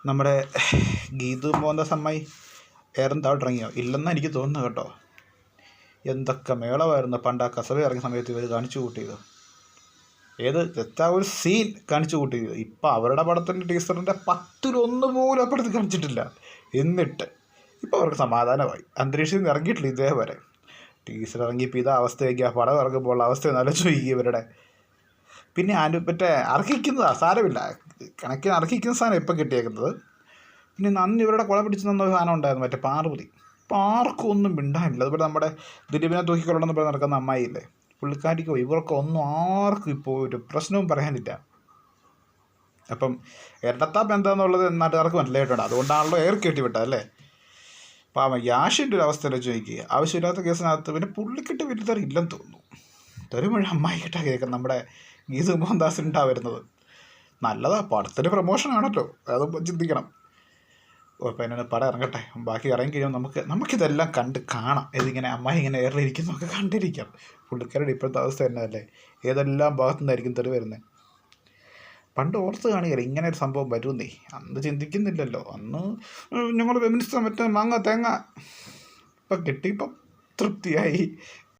നമ്മുടെ ഗീതു മോഹൻദാസ് അമ്മായി ഏറെന്താവിടെ ഇറങ്ങിയോ ഇല്ലെന്നാണ് എനിക്ക് തോന്നുന്നത് കേട്ടോ. എന്തൊക്കെ മേളമായിരുന്നു പണ്ട് ആ കസവ ഇറങ്ങിയ സമയത്ത് ഇവർ കാണിച്ചു കൂട്ടിയത്. ഏത് തെറ്റാ ഒരു സീൻ കാണിച്ചു കൂട്ടിയത്. ഇപ്പം അവരുടെ പടത്തിൻ്റെ ടീച്ചറിൻ്റെ 10-1 പോലും അപ്പുറത്ത് കാണിച്ചിട്ടില്ല. എന്നിട്ട് ഇപ്പോൾ അവർക്ക് സമാധാനമായി. അന്തരീക്ഷത്തിൽ നിന്ന് ഇറങ്ങിയിട്ടില്ല ഇതേവരെ. ടീച്ചർ ഇറങ്ങിയപ്പോൾ ഇതാ അവസ്ഥയൊക്കെ പടം ഇറങ്ങുമ്പോൾ അവസ്ഥ നല്ല ചോദിക്കുക ഇവരുടെ. പിന്നെ മറ്റേ അർഹിക്കുന്നതാണ് സാരമില്ല, കണക്കിന് അർഹിക്കുന്ന സാധനം ഇപ്പം കിട്ടിയേക്കുന്നത്. പിന്നെ നന്ദി ഇവരുടെ കുള പിടിച്ച് തന്ന സാധനം ഉണ്ടായിരുന്നു മറ്റേ പാർവതി. ഇപ്പം ആർക്കും ഒന്നും മിണ്ടാനില്ല. അതുപോലെ നമ്മുടെ ദിലീപിനെ തൂക്കിക്കൊള്ളണമെന്ന് പറഞ്ഞ് നടക്കുന്ന അമ്മായില്ലേ, പുള്ളിക്കാരിക്കോ ഇവർക്കോ ഒന്നും ആർക്കും ഇപ്പോൾ ഒരു പ്രശ്നവും പറയാനില്ല. അപ്പം ഇരട്ടത്താപ്പ് എന്താണെന്നുള്ളത് നാട്ടുകാർക്ക് മനസ്സിലായിട്ടുണ്ട്. അതുകൊണ്ടാണല്ലോ എയർ കയറ്റി വിട്ടത് അല്ലേ. പാവം യാഷിൻ്റെ ഒരു അവസ്ഥ ചോദിക്കുക. ആവശ്യമില്ലാത്ത കേസിനകത്ത് പിന്നെ പുള്ളിക്കിട്ട് വലിയ ഇല്ലെന്ന് തോന്നുന്നു. തെരുമഴ അമ്മായി കിട്ടാ കേൾക്കാം നമ്മുടെ ഗീതു മോഹൻദാസിനുണ്ടാ വരുന്നത്. നല്ലതാ, പടത്തിൻ്റെ പ്രൊമോഷനാണല്ലോ, അത് ചിന്തിക്കണം. അപ്പോൾ എന്നാണ് പടം ഇറങ്ങട്ടെ, ബാക്കി ഇറങ്ങി കഴിയുമ്പോൾ നമുക്കിതെല്ലാം കണ്ട് കാണാം. ഇതിങ്ങനെ അമ്മായി ഇങ്ങനെ ഏറിയിരിക്കുന്നതൊക്കെ കണ്ടിരിക്കാം. പുള്ളിക്കാരുടെ ഇപ്പോഴത്തെ അവസ്ഥ തന്നെയല്ലേ, ഏതെല്ലാം ഭാഗത്തു നിന്നായിരിക്കും തെറി വരുന്നത്. പണ്ട് ഓർത്ത് കാണുകയില്ല ഇങ്ങനെ ഒരു സംഭവം വരുന്നേ. അന്ന് ചിന്തിക്കുന്നില്ലല്ലോ. അന്ന് ഞങ്ങൾ ഫെമിനിസ്റ്റ് മറ്റേ മാങ്ങ തേങ്ങ ഇപ്പം കിട്ടിയപ്പം തൃപ്തിയായി.